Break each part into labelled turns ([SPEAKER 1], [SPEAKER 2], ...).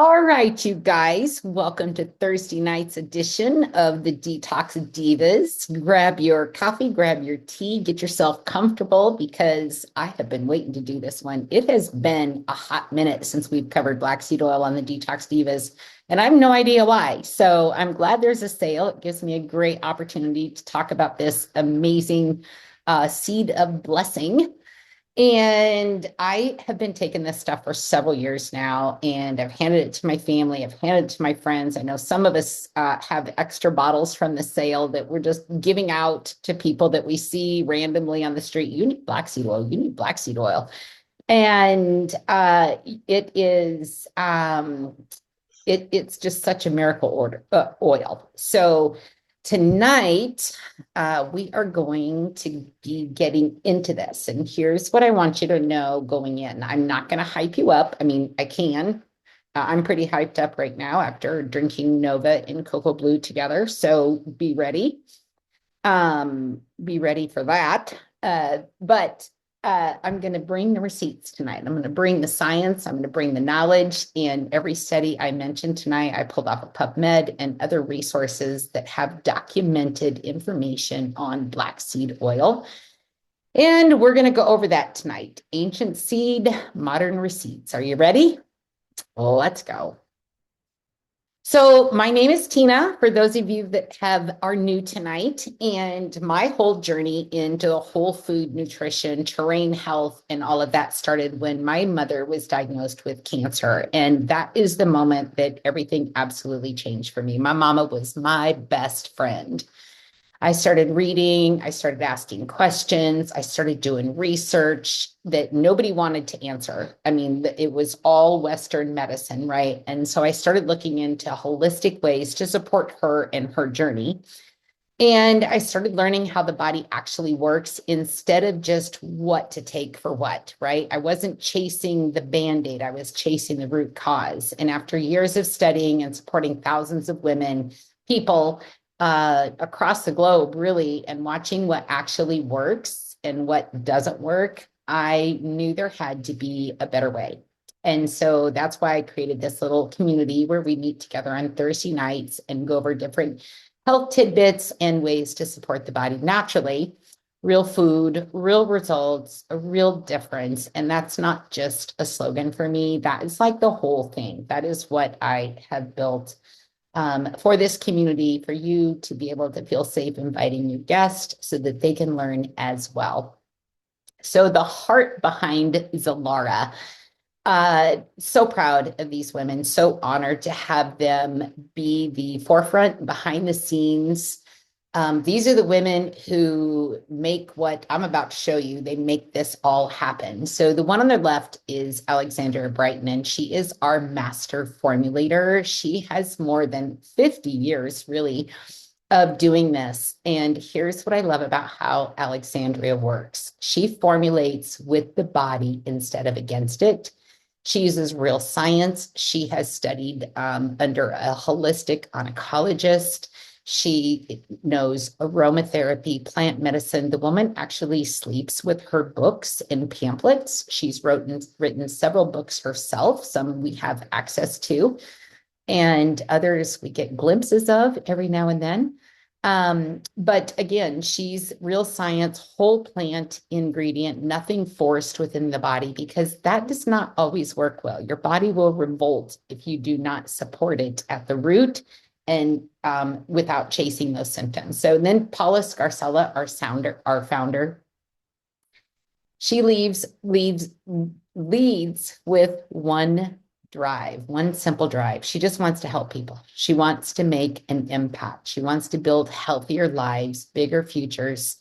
[SPEAKER 1] All right, you guys, welcome to Thursday night's edition of the Detox Divas. Grab your coffee, grab your tea, get yourself comfortable because I have been waiting to do this one. It has been a hot minute since we've covered black seed oil on the Detox Divas, and I have no idea why. So I'm glad there's a sale. It gives me a great opportunity to talk about this amazing seed of blessing. And I have been taking this stuff for several years now, and I've handed it to my family. I've handed it to my friends. I know some of us have extra bottles from the sale that we're just giving out to people that we see randomly on the street. You need black seed oil. You need black seed oil. And it is, it's just such a miracle oil. So tonight, we are going to be getting into this. And here's what I want you to know going in. I'm not going to hype you up. I mean, I can. I'm pretty hyped up right now after drinking Nova and Cocoa Blue together. So be ready. Be ready for that. But I'm going to bring the receipts tonight. I'm going to bring the science. I'm going to bring the knowledge. And every study I mentioned tonight, I pulled off of PubMed and other resources that have documented information on black seed oil. And we're going to go over that tonight. Ancient seed, modern receipts. Are you ready? Let's go. So my name is Tina, for those of you that are new tonight, and my whole journey into whole food nutrition, terrain health, and all of that started when my mother was diagnosed with cancer. And that is the moment that everything absolutely changed for me. My mama was my best friend. I started reading, I started asking questions, I started doing research that nobody wanted to answer. I mean, it was all Western medicine, right? And so I started looking into holistic ways to support her and her journey. And I started learning how the body actually works instead of just what to take for what, right? I wasn't chasing the Band-Aid, I was chasing the root cause. And after years of studying and supporting thousands of people, across the globe, really, and watching what actually works and what doesn't work, I knew there had to be a better way. And so that's why I created this little community where we meet together on Thursday nights and go over different health tidbits and ways to support the body naturally. Real food, real results, a real difference. And that's not just a slogan for me. That is like the whole thing. That is what I have built for this community, for you to be able to feel safe inviting your guests so that they can learn as well. So the heart behind Zalara, so proud of these women, so honored to have them be the forefront behind the scenes. These are the women who make what I'm about to show you. They make this all happen. So the one on the left is Alexandra Brighton, and she is our master formulator. She has more than 50 years, really, of doing this. And here's what I love about how Alexandria works. She formulates with the body instead of against it. She uses real science. She has studied under a holistic oncologist. She knows aromatherapy, plant medicine. The woman actually sleeps with her books and pamphlets. She's written several books herself. Some we have access to, and others we get glimpses of every now and then. But again, she's real science, whole plant ingredient, nothing forced within the body, because that does not always work well. Your body will revolt if you do not support it at the root and without chasing those symptoms. So then Paula Scarcella, our founder, she leads with one simple drive. She just wants to help people. She wants to make an impact. She wants to build healthier lives, bigger futures.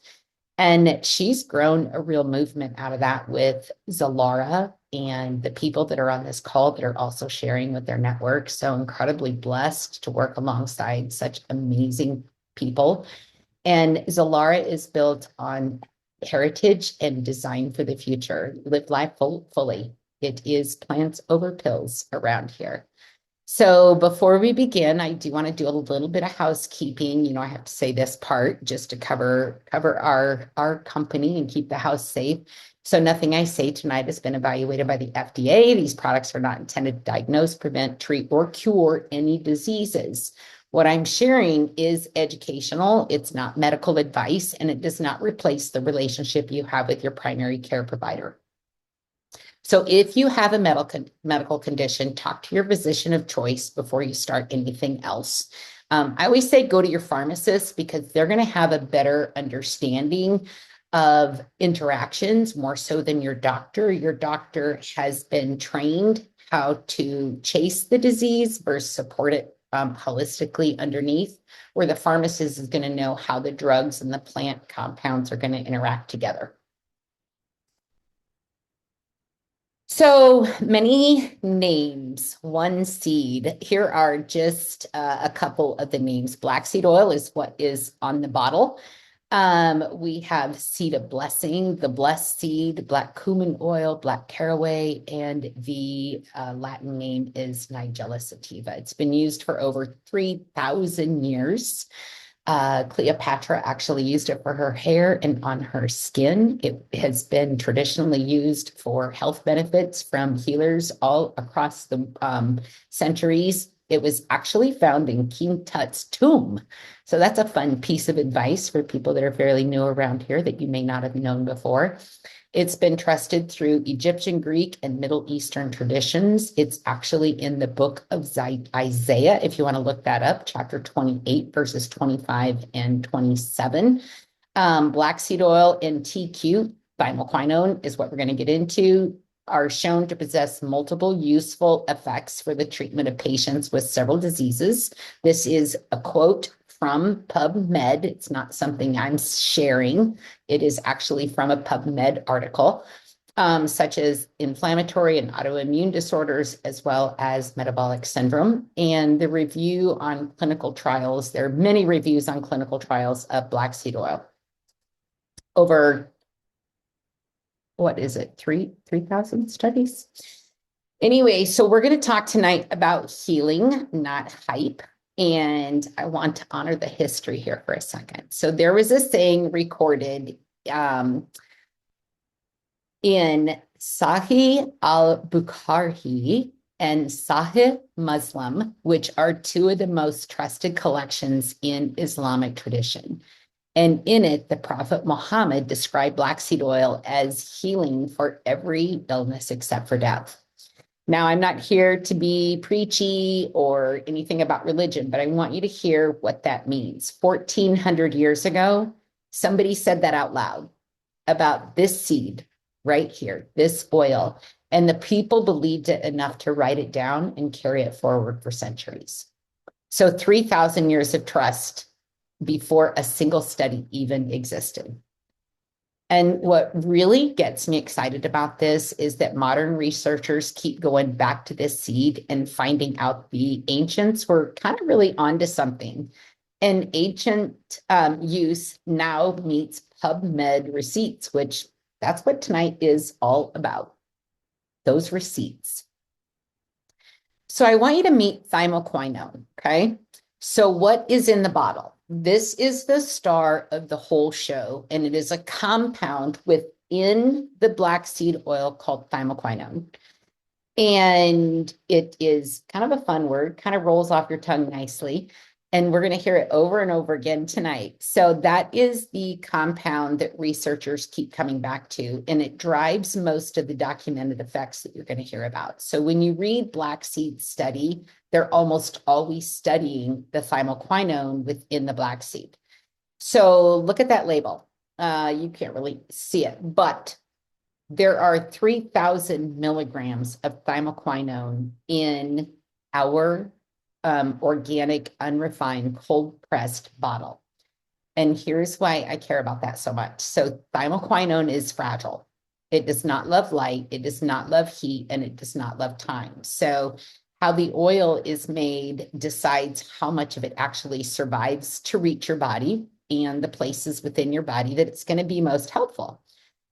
[SPEAKER 1] And she's grown a real movement out of that with Zalara and the people that are on this call that are also sharing with their network. So incredibly blessed to work alongside such amazing people. And Zalara is built on heritage and design for the future. Live life fully. It is plants over pills around here. So before we begin, I do want to do a little bit of housekeeping. I have to say this part just to cover our company and keep the house safe. So nothing I say tonight has been evaluated by the FDA. These products are not intended to diagnose, prevent, treat, or cure any diseases. What I'm sharing is educational. It's not medical advice, and it does not replace the relationship you have with your primary care provider. So if you have a medical condition, talk to your physician of choice before you start anything else. I always say go to your pharmacist because they're going to have a better understanding of interactions more so than your doctor. Your doctor has been trained how to chase the disease versus support it holistically underneath, where the pharmacist is going to know how the drugs and the plant compounds are going to interact together. So many names, one seed. Here are just a couple of the names. Black seed oil is what is on the bottle. We have seed of blessing, the blessed seed, black cumin oil, black caraway, and the Latin name is Nigella sativa. It's been used for over 3,000 years. Cleopatra actually used it for her hair and on her skin. It has been traditionally used for health benefits from healers all across the centuries. It was actually found in King Tut's tomb. So that's a fun piece of advice for people that are fairly new around here that you may not have known before. It's been trusted through Egyptian, Greek, and Middle Eastern traditions. It's actually in the book of Isaiah, if you want to look that up, chapter 28, verses 25 and 27. Black seed oil and TQ, thymoquinone, is what we're going to get into, are shown to possess multiple useful effects for the treatment of patients with several diseases. This is a quote from PubMed. It's not something I'm sharing. It is actually from a PubMed article, such as inflammatory and autoimmune disorders, as well as metabolic syndrome. And the review on clinical trials, there are many reviews on clinical trials of black seed oil. Over, what is it, 3,000 studies? Anyway, so we're going to talk tonight about healing, not hype. And I want to honor the history here for a second. So there was a saying recorded in Sahih al-Bukhari and Sahih Muslim, which are two of the most trusted collections in Islamic tradition. And in it, the Prophet Muhammad described black seed oil as healing for every illness except for death. Now, I'm not here to be preachy or anything about religion, but I want you to hear what that means. 1,400 years ago, somebody said that out loud about this seed right here, this oil, and the people believed it enough to write it down and carry it forward for centuries. So 3,000 years of trust before a single study even existed. And what really gets me excited about this is that modern researchers keep going back to this seed and finding out the ancients were kind of really onto something. And ancient use now meets PubMed receipts, which that's what tonight is all about, those receipts. So I want you to meet thymoquinone, okay? So what is in the bottle? This is the star of the whole show, and it is a compound within the black seed oil called thymoquinone. And it is kind of a fun word, kind of rolls off your tongue nicely. And we're going to hear it over and over again tonight. So that is the compound that researchers keep coming back to, and it drives most of the documented effects that you're going to hear about. So when you read Black Seed Study, they're almost always studying the thymoquinone within the black seed. So look at that label. You can't really see it, but there are 3,000 milligrams of thymoquinone in our organic, unrefined, cold pressed bottle. And here's why I care about that so much. So thymoquinone is fragile. It does not love light, it does not love heat, and it does not love time. So how the oil is made decides how much of it actually survives to reach your body and the places within your body that it's going to be most helpful.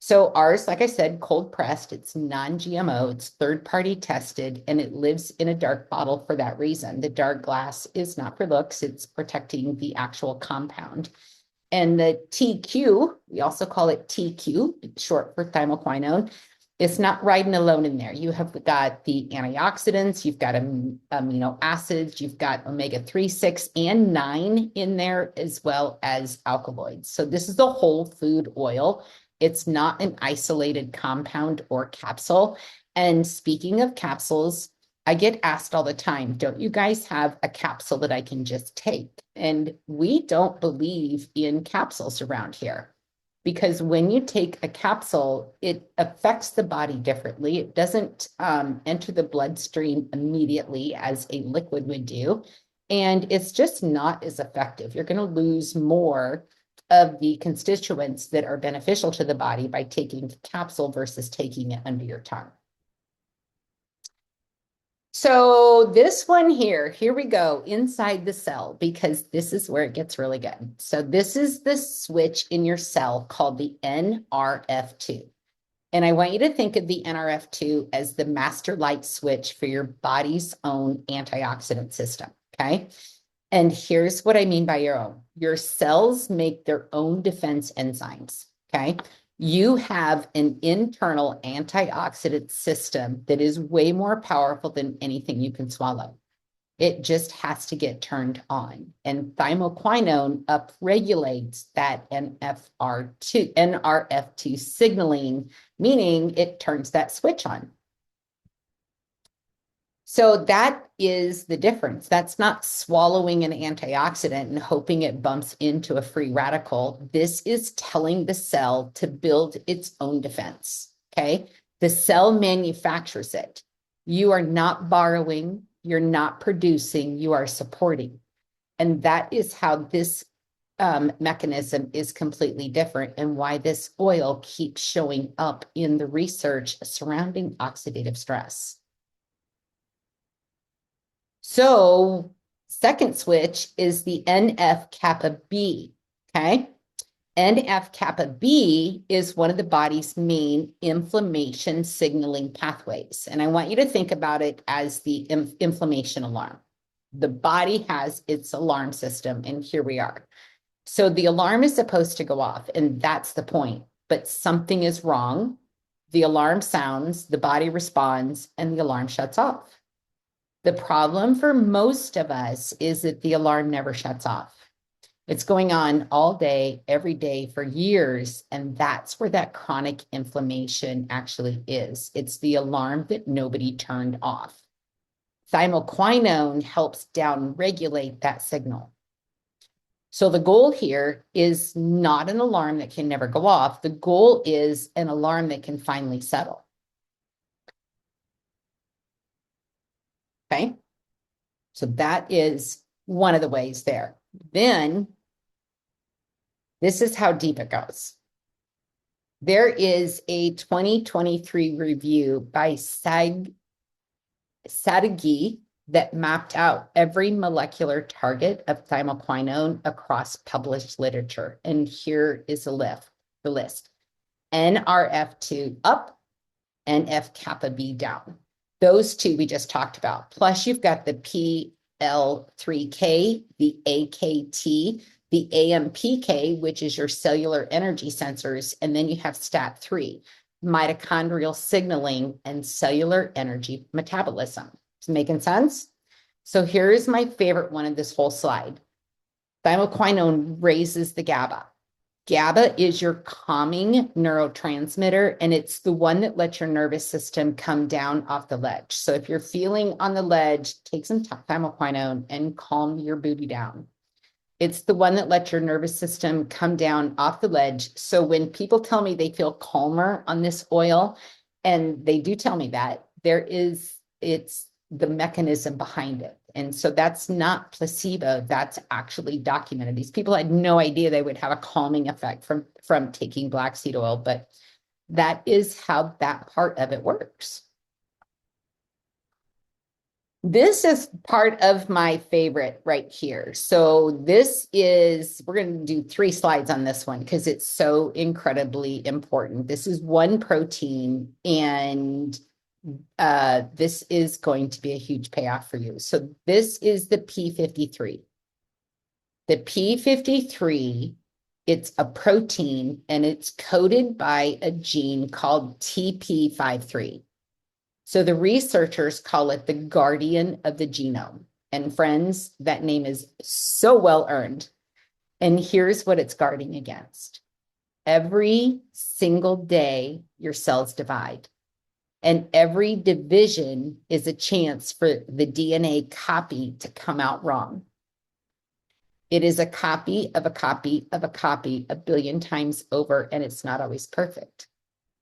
[SPEAKER 1] So ours, like I said, cold pressed, it's non-GMO, it's third-party tested, and it lives in a dark bottle for that reason. The dark glass is not for looks, it's protecting the actual compound. And the TQ, we also call it TQ, short for thymoquinone. It's not riding alone in there. You have got the antioxidants, you've got amino acids, you've got omega-3, 6, and 9 in there, as well as alkaloids. So this is a whole food oil. It's not an isolated compound or capsule. And speaking of capsules, I get asked all the time, don't you guys have a capsule that I can just take? And we don't believe in capsules around here, because when you take a capsule, it affects the body differently. It doesn't enter the bloodstream immediately as a liquid would do. And it's just not as effective. You're going to lose more of the constituents that are beneficial to the body by taking the capsule versus taking it under your tongue. So this one here we go, inside the cell, because this is where it gets really good. So this is the switch in your cell called the NRF2. And I want you to think of the NRF2 as the master light switch for your body's own antioxidant system, okay? And here's what I mean by your own. Your cells make their own defense enzymes, okay? You have an internal antioxidant system that is way more powerful than anything you can swallow. It just has to get turned on. And thymoquinone upregulates that NRF2 signaling, meaning it turns that switch on. So that is the difference. That's not swallowing an antioxidant and hoping it bumps into a free radical. This is telling the cell to build its own defense, okay? The cell manufactures it. You are not borrowing, you're not producing, you are supporting. And that is how this mechanism is completely different, and why this oil keeps showing up in the research surrounding oxidative stress. So second switch is the NF kappa B, okay? NF kappa B is one of the body's main inflammation signaling pathways. And I want you to think about it as the inflammation alarm. The body has its alarm system, and here we are. So the alarm is supposed to go off, and that's the point. But something is wrong. The alarm sounds, the body responds, and the alarm shuts off. The problem for most of us is that the alarm never shuts off. It's going on all day, every day for years, and that's where that chronic inflammation actually is. It's the alarm that nobody turned off. Thymoquinone helps downregulate that signal. So the goal here is not an alarm that can never go off. The goal is an alarm that can finally settle. Okay, so that is one of the ways there. Then this is how deep it goes. There is a 2023 review by Sadeghi that mapped out every molecular target of thymoquinone across published literature. And here is the list. NRF2 up, NF kappa B down. Those two we just talked about. Plus you've got the PL3K, the AKT, the AMPK, which is your cellular energy sensors. And then you have STAT3, mitochondrial signaling and cellular energy metabolism. Is it making sense? So here's my favorite one of this whole slide. Thymoquinone raises the GABA. GABA is your calming neurotransmitter, and it's the one that lets your nervous system come down off the ledge. So if you're feeling on the ledge, take some thymoquinone and calm your booty down. It's the one that lets your nervous system come down off the ledge. So when people tell me they feel calmer on this oil, and they do tell me that, it's the mechanism behind it. And so that's not placebo, that's actually documented. These people had no idea they would have a calming effect from taking black seed oil, but that is how that part of it works. This is part of my favorite right here. So we're going to do 3 slides on this one because it's so incredibly important. This is one protein, and this is going to be a huge payoff for you. So this is the P53. The P53, it's a protein, and it's coded by a gene called TP53. So the researchers call it the guardian of the genome. And friends, that name is so well earned. And here's what it's guarding against. Every single day, your cells divide. And every division is a chance for the DNA copy to come out wrong. It is a copy of a copy of a copy 1,000,000,000 times over, and it's not always perfect.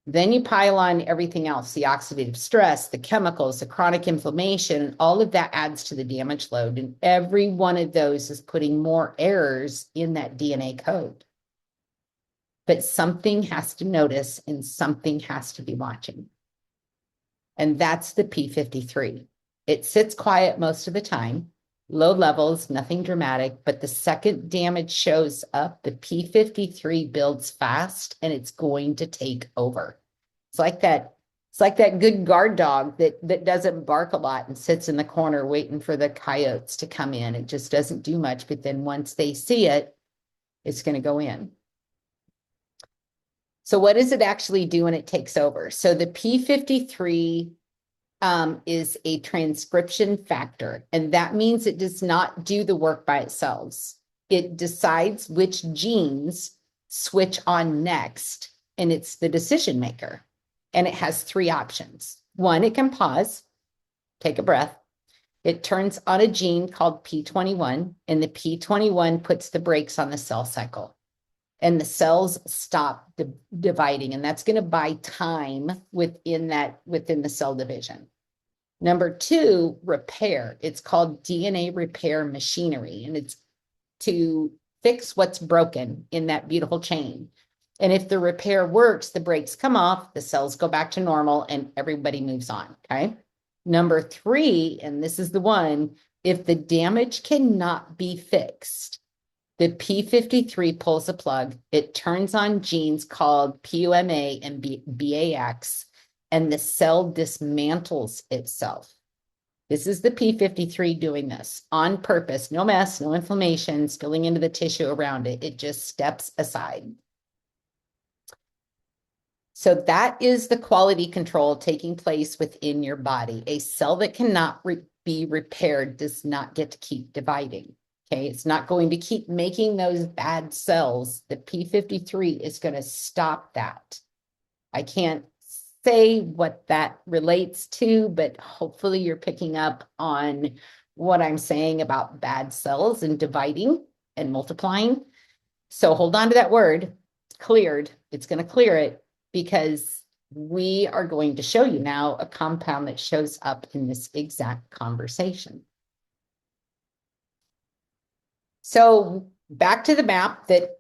[SPEAKER 1] Then you pile on everything else, the oxidative stress, the chemicals, the chronic inflammation, all of that adds to the damage load. And every one of those is putting more errors in that DNA code. But something has to notice and something has to be watching. And that's the P53. It sits quiet most of the time, low levels, nothing dramatic, but the second damage shows up, the P53 builds fast and it's going to take over. It's like that good guard dog that doesn't bark a lot and sits in the corner waiting for the coyotes to come in. It just doesn't do much, but then once they see it, it's going to go in. So what does it actually do when it takes over? So the P53 is a transcription factor, and that means it does not do the work by itself. It decides which genes switch on next, and it's the decision maker. And it has 3 options. 1, it can pause, take a breath. It turns on a gene called P21, and the P21 puts the brakes on the cell cycle. And the cells stop dividing, and that's going to buy time within the cell division. Number 2, repair. It's called DNA repair machinery, and it's to fix what's broken in that beautiful chain. And if the repair works, the brakes come off, the cells go back to normal, and everybody moves on, okay? Number 3, and this is the one, if the damage cannot be fixed, the P53 pulls the plug. It turns on genes called PUMA and BAX, and the cell dismantles itself. This is the P53 doing this on purpose. No mess, no inflammation spilling into the tissue around it. It just steps aside. So that is the quality control taking place within your body. A cell that cannot be repaired does not get to keep dividing. Okay, it's not going to keep making those bad cells. The P53 is going to stop that. I can't say what that relates to, but hopefully you're picking up on what I'm saying about bad cells and dividing and multiplying. So hold on to that word, cleared. It's going to clear it, because we are going to show you now a compound that shows up in this exact conversation. So back to the map that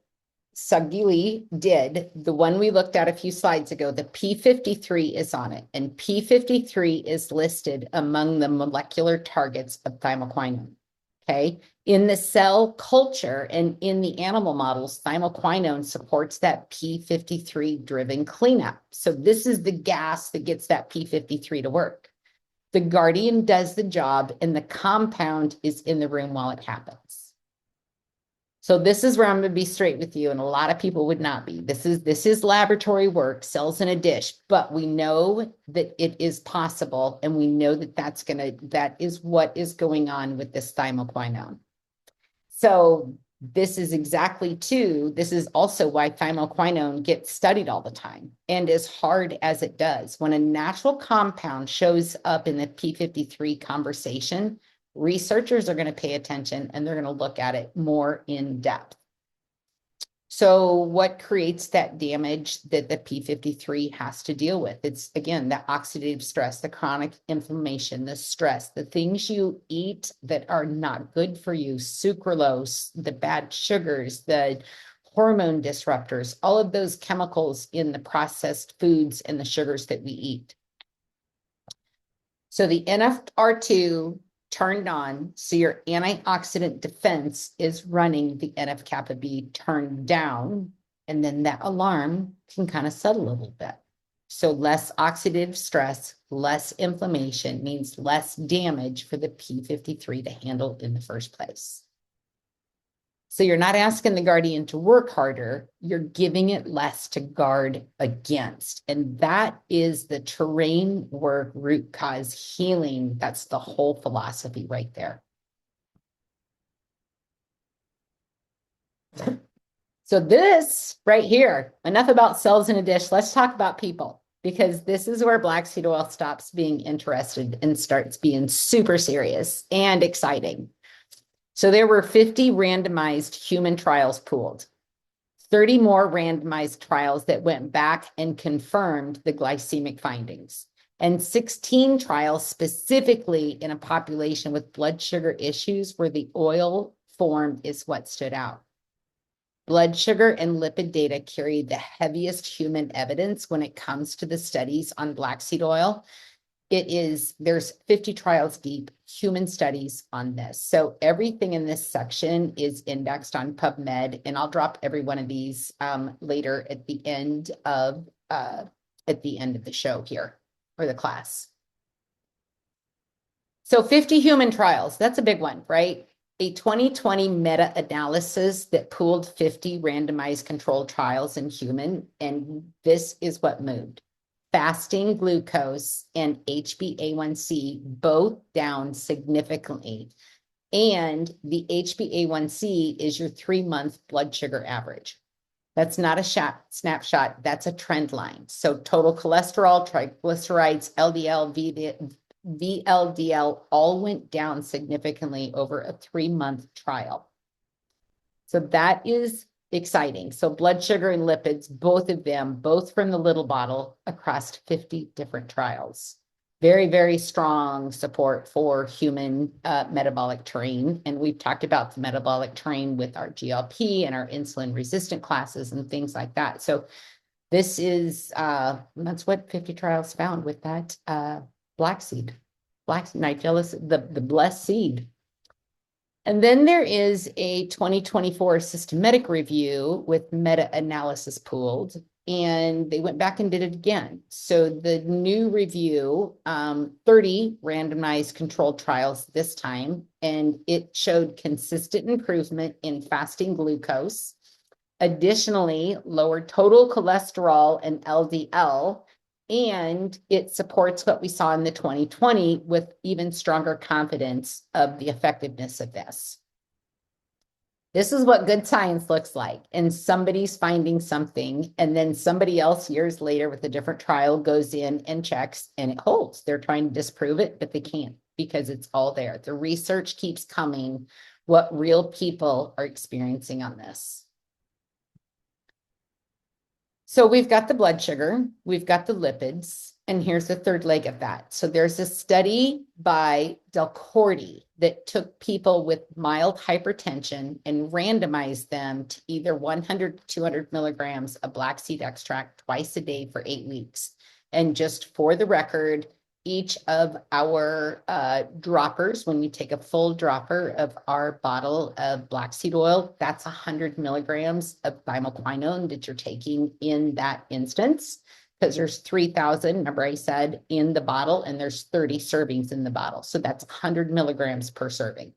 [SPEAKER 1] Sagili did, the one we looked at a few slides ago, the P53 is on it, and P53 is listed among the molecular targets of thymoquinone. Okay, in the cell culture and in the animal models, thymoquinone supports that P53 driven cleanup. So this is the gas that gets that P53 to work. The guardian does the job, and the compound is in the room while it happens. So this is where I'm going to be straight with you, and a lot of people would not be. This is laboratory work, cells in a dish, but we know that it is possible, and we know that that is what is going on with this thymoquinone. So this is this is also why thymoquinone gets studied all the time, and as hard as it does. When a natural compound shows up in the P53 conversation, researchers are going to pay attention, and they're going to look at it more in depth. So what creates that damage that the P53 has to deal with? It's, again, the oxidative stress, the chronic inflammation, the stress, the things you eat that are not good for you, sucralose, the bad sugars, the hormone disruptors, all of those chemicals in the processed foods and the sugars that we eat. So the NFR2 turned on. So your antioxidant defense is running the NF-kappa B turned down. And then that alarm can kind of settle a little bit. So less oxidative stress, less inflammation means less damage for the P53 to handle in the first place. So you're not asking the guardian to work harder, you're giving it less to guard against. And that is the terrain work root cause healing. That's the whole philosophy right there. So this right here, enough about cells in a dish. Let's talk about people, because this is where black seed oil stops being interested and starts being super serious and exciting. So there were 50 randomized human trials pooled, 30 more randomized trials that went back and confirmed the glycemic findings, and 16 trials specifically in a population with blood sugar issues where the oil form is what stood out. Blood sugar and lipid data carry the heaviest human evidence when it comes to the studies on black seed oil. There's 50 trials deep, human studies on this. So everything in this section is indexed on PubMed, and I'll drop every one of these later at the end of the show here, or the class. So 50 human trials, that's a big one, right? A 2020 meta-analysis that pooled 50 randomized controlled trials in human, and this is what moved. Fasting glucose and HbA1c both down significantly. And the HbA1c is your 3-month blood sugar average. That's not a snapshot, that's a trend line. So total cholesterol, triglycerides, LDL, VLDL all went down significantly over a 3-month trial. So that is exciting. So blood sugar and lipids, both of them, both from the little bottle across 50 different trials. Very, very strong support for human metabolic terrain. And we've talked about the metabolic terrain with our GLP and our insulin resistant classes and things like that. So this is, that's what 50 trials found with that black seed, Nigella, the blessed seed. And then there is a 2024 systematic review with meta-analysis pooled, and they went back and did it again. So the new review, 30 randomized controlled trials this time, and it showed consistent improvement in fasting glucose. Additionally, lower total cholesterol and LDL, and it supports what we saw in the 2020 with even stronger confidence of the effectiveness of this. This is what good science looks like. And somebody's finding something, and then somebody else years later with a different trial goes in and checks, and it holds. They're trying to disprove it, but they can't, because it's all there. The research keeps coming, what real people are experiencing on this. So we've got the blood sugar, we've got the lipids, and here's the third leg of that. So there's a study by Del Corti that took people with mild hypertension and randomized them to either 100 to 200 milligrams of black seed extract twice a day for 8 weeks. And just for the record, each of our droppers, when we take a full dropper of our bottle of black seed oil, that's 100 milligrams of thymoquinone that you're taking in that instance, because there's 3,000, remember I said, in the bottle, and there's 30 servings in the bottle. So that's 100 milligrams per serving.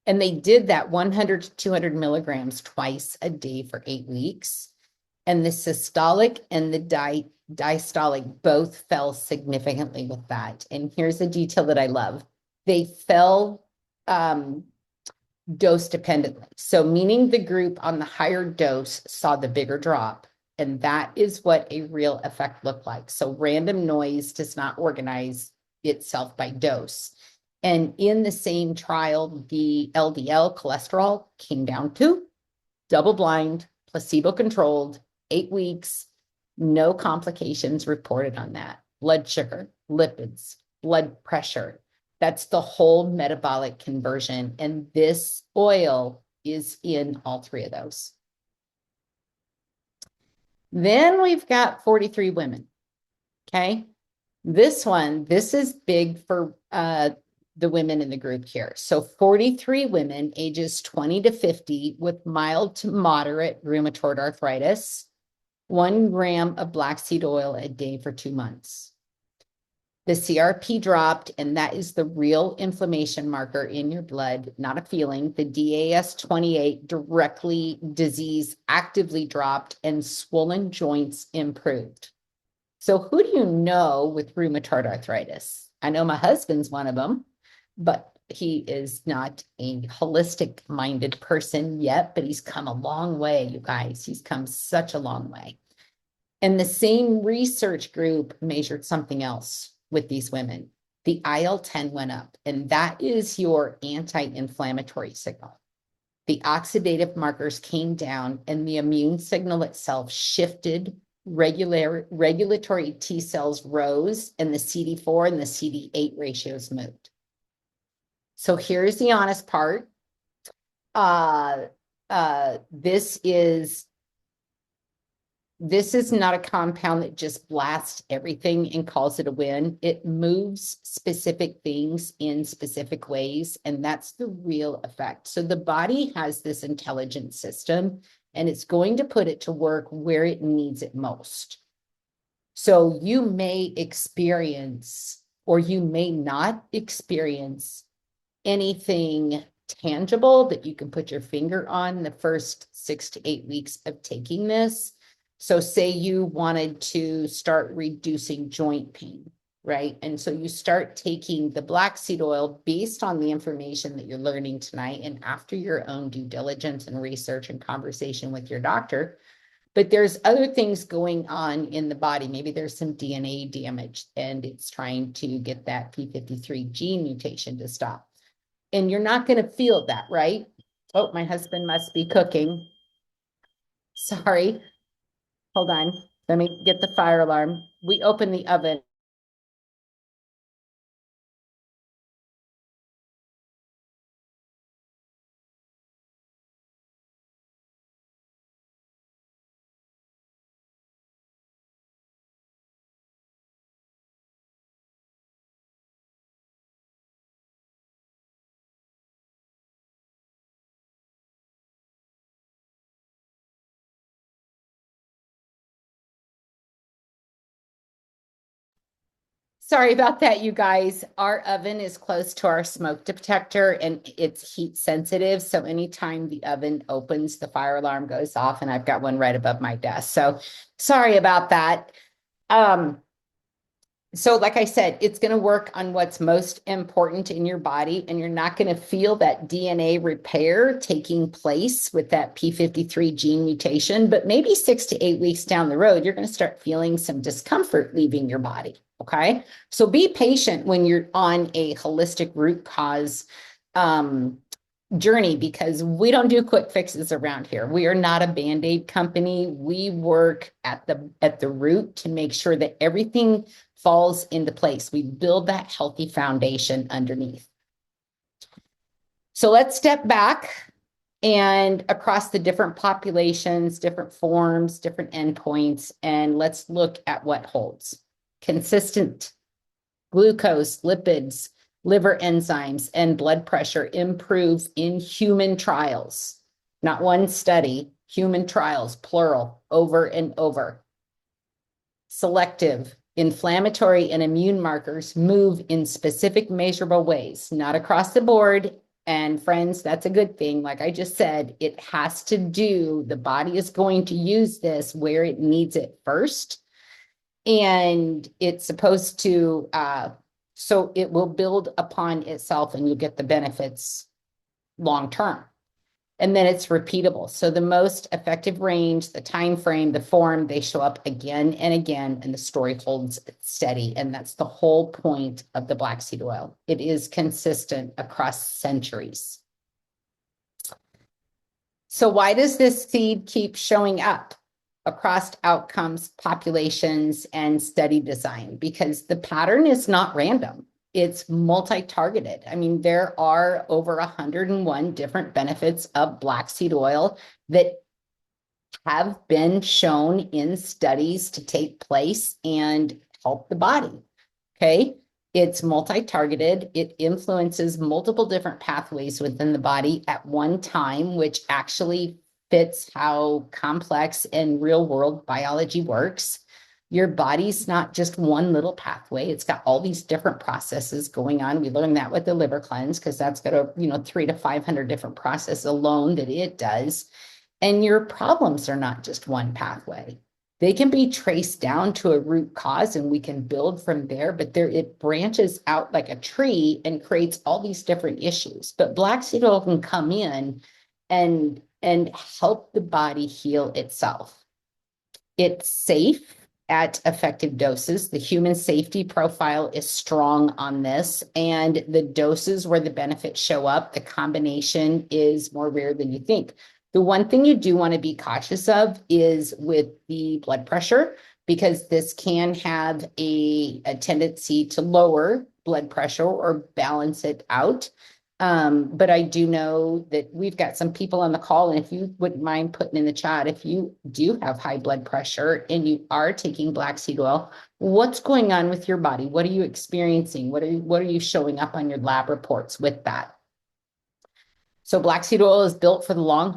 [SPEAKER 1] And they did that 100 to 200 milligrams twice a day for 8 weeks. And the systolic and the diastolic both fell significantly with that. And here's a detail that I love. They fell dose dependently. So meaning the group on the higher dose saw the bigger drop. And that is what a real effect looked like. So random noise does not organize itself by dose. And in the same trial, the LDL cholesterol came down to double blind, placebo controlled, 8 weeks, no complications reported on that. Blood sugar, lipids, blood pressure. That's the whole metabolic conversion. And this oil is in all 3 of those. Then we've got 43 women. Okay. This is big for the women in the group here. So 43 women ages 20 to 50 with mild to moderate rheumatoid arthritis, 1 gram of black seed oil a day for 2 months. The CRP dropped, and that is the real inflammation marker in your blood, not a feeling. The DAS28 directly disease actively dropped, and swollen joints improved. So who do you know with rheumatoid arthritis? I know my husband's one of them, but he is not a holistic minded person yet, but he's come a long way, you guys. He's come such a long way. And the same research group measured something else with these women. The IL-10 went up, and that is your anti-inflammatory signal. The oxidative markers came down, and the immune signal itself shifted. Regulatory T cells rose, and the CD4 and the CD8 ratios moved. So here's the honest part. This is not a compound that just blasts everything and calls it a win. It moves specific things in specific ways, and that's the real effect. So the body has this intelligent system, and it's going to put it to work where it needs it most. So you may experience, or you may not experience, anything tangible that you can put your finger on the first 6 to 8 weeks of taking this. So say you wanted to start reducing joint pain, right? And so you start taking the black seed oil based on the information that you're learning tonight and after your own due diligence and research and conversation with your doctor. But there's other things going on in the body. Maybe there's some DNA damage and it's trying to get that P53 gene mutation to stop. And you're not going to feel that, right? Oh, my husband must be cooking. Sorry. Hold on. Let me get the fire alarm. We open the oven. Sorry about that, you guys. Our oven is close to our smoke detector and it's heat sensitive. So anytime the oven opens, the fire alarm goes off, and I've got one right above my desk. So sorry about that. So like I said, it's going to work on what's most important in your body, and you're not going to feel that DNA repair taking place with that P53 gene mutation. But maybe 6 to 8 weeks down the road, you're going to start feeling some discomfort leaving your body. Okay. So be patient when you're on a holistic root cause journey, because we don't do quick fixes around here. We are not a Band-Aid company. We work at the root to make sure that everything falls into place. We build that healthy foundation underneath. So let's step back and across the different populations, different forms, different endpoints, and let's look at what holds. Consistent glucose, lipids, liver enzymes, and blood pressure improve in human trials. Not one study, human trials, plural, over and over. Selective, inflammatory, and immune markers move in specific measurable ways, not across the board. And friends, that's a good thing. Like I just said, it has to do, the body is going to use this where it needs it first. And it's supposed to, so it will build upon itself and you get the benefits long term. And then it's repeatable. So the most effective range, the time frame, the form, they show up again and again, and the story holds steady. And that's the whole point of the black seed oil. It is consistent across centuries. So why does this seed keep showing up across outcomes, populations, and study design? Because the pattern is not random. It's multi-targeted. I mean, there are over 101 different benefits of black seed oil that have been shown in studies to take place and help the body. Okay. It's multi-targeted. It influences multiple different pathways within the body at one time, which actually fits how complex and real world biology works. Your body's not just one little pathway. It's got all these different processes going on. We learned that with the liver cleanse because that's got 300 to 500 different processes alone that it does. And your problems are not just one pathway. They can be traced down to a root cause and we can build from there, but it branches out like a tree and creates all these different issues. But black seed oil can come in and help the body heal itself. It's safe at effective doses. The human safety profile is strong on this, and the doses where the benefits show up, the combination is more rare than you think. The one thing you do want to be cautious of is with the blood pressure, because this can have a tendency to lower blood pressure or balance it out. But I do know that we've got some people on the call, and if you wouldn't mind putting in the chat, if you do have high blood pressure and you are taking black seed oil, what's going on with your body? What are you experiencing? What are you showing up on your lab reports with that? So black seed oil is built for the long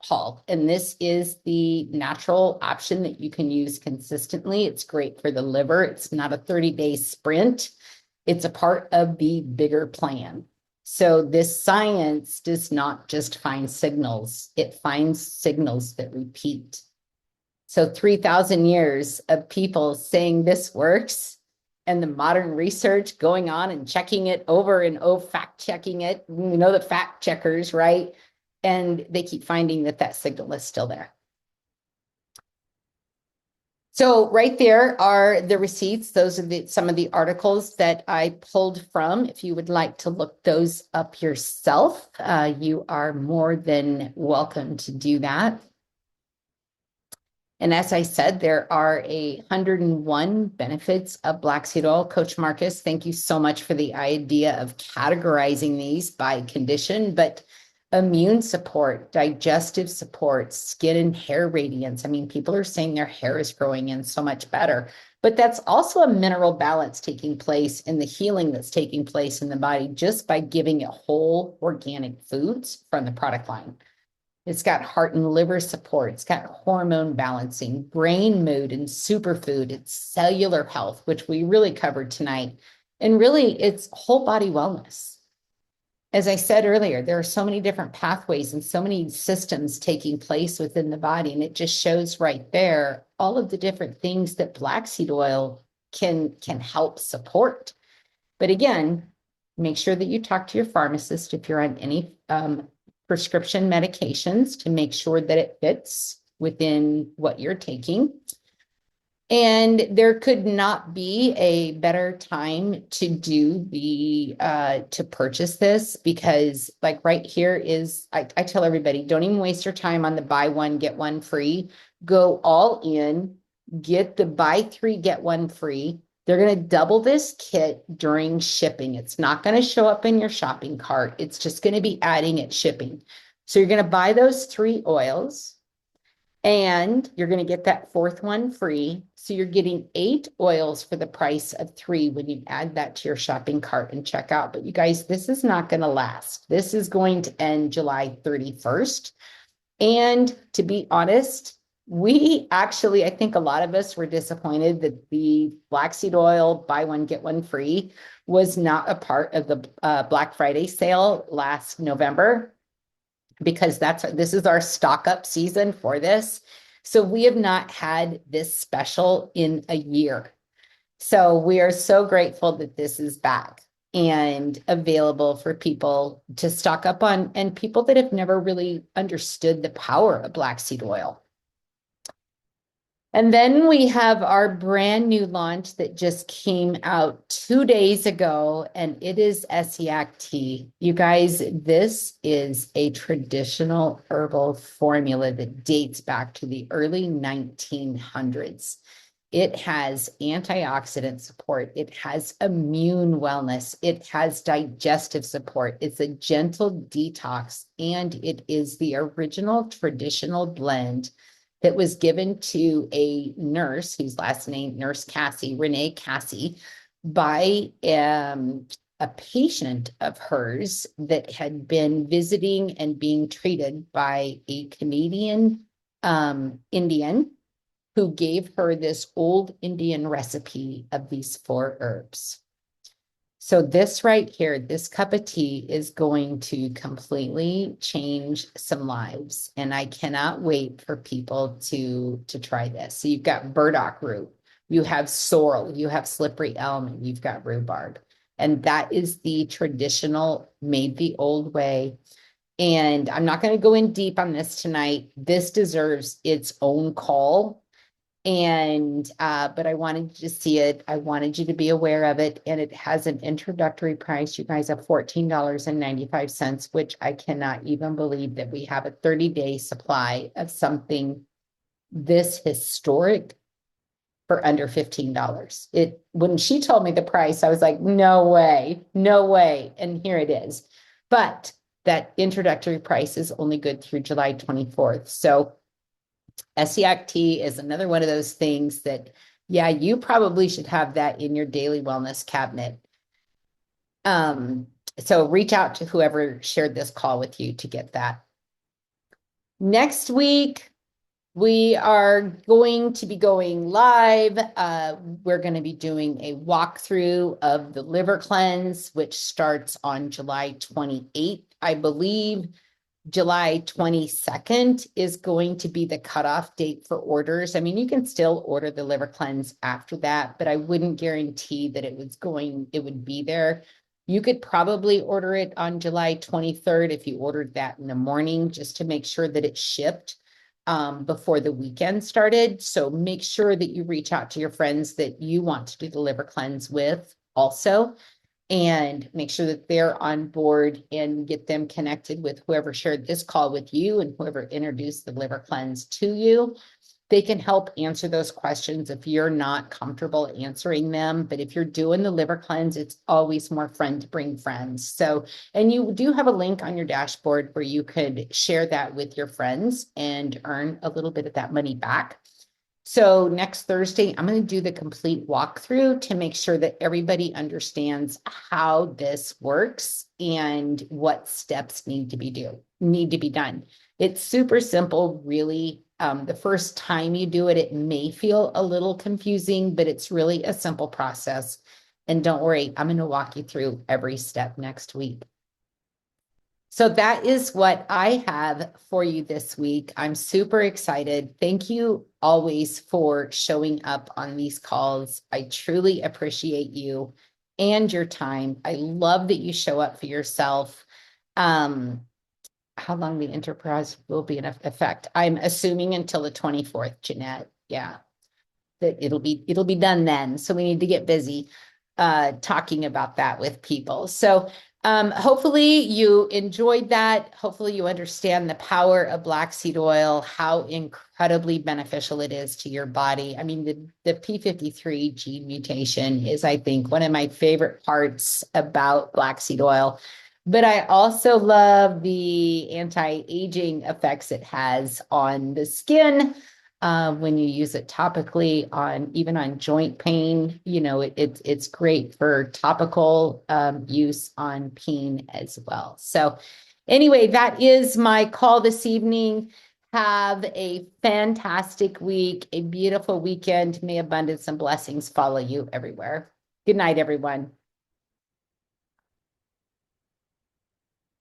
[SPEAKER 1] haul, and this is the natural option that you can use consistently. It's great for the liver. It's not a 30-day sprint. It's a part of the bigger plan. So this science does not just find signals, it finds signals that repeat. So 3,000 years of people saying this works, and the modern research going on and checking it over and fact checking it. We know the fact checkers, right? And they keep finding that signal is still there. So right there are the receipts. Those are some of the articles that I pulled from. If you would like to look those up yourself, you are more than welcome to do that. And as I said, there are 101 benefits of black seed oil. Coach Marcus, thank you so much for the idea of categorizing these by condition, but immune support, digestive support, skin and hair radiance. I mean, people are saying their hair is growing in so much better, but that's also a mineral balance taking place in the healing that's taking place in the body just by giving it whole organic foods from the product line. It's got heart and liver support. It's got hormone balancing, brain mood and superfood. It's cellular health, which we really covered tonight. And really, it's whole body wellness. As I said earlier, there are so many different pathways and so many systems taking place within the body. And it just shows right there all of the different things that black seed oil can help support. But again, make sure that you talk to your pharmacist if you're on any prescription medications to make sure that it fits within what you're taking. And there could not be a better time to to purchase this, because like right here is, I tell everybody, don't even waste your time on the buy one, get one free. Go all in, get the buy three, get one free. They're going to double this kit during shipping. It's not going to show up in your shopping cart. It's just going to be adding at shipping. So you're going to buy those 3 oils and you're going to get that 4th one free. So you're getting 8 oils for the price of 3 when you add that to your shopping cart and check out. But you guys, this is not going to last. This is going to end July 31st. And to be honest, I think a lot of us were disappointed that the black seed oil buy one, get one free was not a part of the Black Friday sale last November, because this is our stock up season for this. So we have not had this special in a year. So we are so grateful that this is back and available for people to stock up on, and people that have never really understood the power of black seed oil. And then we have our brand new launch that just came out 2 days ago, and it is Essiac tea. You guys, this is a traditional herbal formula that dates back to the early 1900s. It has antioxidant support. It has immune wellness. It has digestive support. It's a gentle detox, and it is the original traditional blend that was given to a nurse whose last name, Nurse Cassie, Renee Cassie, by a patient of hers that had been visiting and being treated by a Canadian Indian who gave her this old Indian recipe of these 4 herbs. So this right here, this cup of tea is going to completely change some lives. And I cannot wait for people to try this. So you've got burdock root, you have sorrel, you have slippery elm, you've got rhubarb. And that is the traditional, made the old way. And I'm not going to go in deep on this tonight. This deserves its own call. And but I wanted you to see it. I wanted you to be aware of it. And it has an introductory price, you guys, of $14.95, which I cannot even believe that we have a 30-day supply of something this historic for under $15. It when she told me the price, I was like, no way, no way. And here it is. But that introductory price is only good through July 24th. So SEACT is another one of those things that, yeah, you probably should have that in your daily wellness cabinet. So reach out to whoever shared this call with you to get that. Next week, we are going to be going live. We're going to be doing a walkthrough of the liver cleanse, which starts on July 28th, I believe. July 22nd is going to be the cutoff date for orders. I mean, you can still order the liver cleanse after that, but I wouldn't guarantee that it would be there. You could probably order it on July 23rd if you ordered that in the morning, just to make sure that it's shipped before the weekend started. So make sure that you reach out to your friends that you want to do the liver cleanse with also, and make sure that they're on board and get them connected with whoever shared this call with you and whoever introduced the liver cleanse to you. They can help answer those questions if you're not comfortable answering them. But if you're doing the liver cleanse, it's always more fun to bring friends. So, and you do have a link on your dashboard where you could share that with your friends and earn a little bit of that money back. So next Thursday, I'm going to do the complete walkthrough to make sure that everybody understands how this works and what steps need to be done. It's super simple, really. The first time you do it, it may feel a little confusing, but it's really a simple process. And don't worry, I'm going to walk you through every step next week. So that is what I have for you this week. I'm super excited. Thank you always for showing up on these calls. I truly appreciate you and your time. I love that you show up for yourself. How long the enterprise will be in effect? I'm assuming until the 24th, Jeanette. Yeah, that it'll be done then. So we need to get busy talking about that with people. So hopefully you enjoyed that. Hopefully you understand the power of black seed oil, how incredibly beneficial it is to your body. I mean, the P53 gene mutation is, I think, one of my favorite parts about black seed oil. But I also love the anti-aging effects it has on the skin. When you use it topically even on joint pain, it's great for topical use on pain as well. So anyway, that is my call this evening. Have a fantastic week, a beautiful weekend. May abundance and blessings follow you everywhere. Good night, everyone.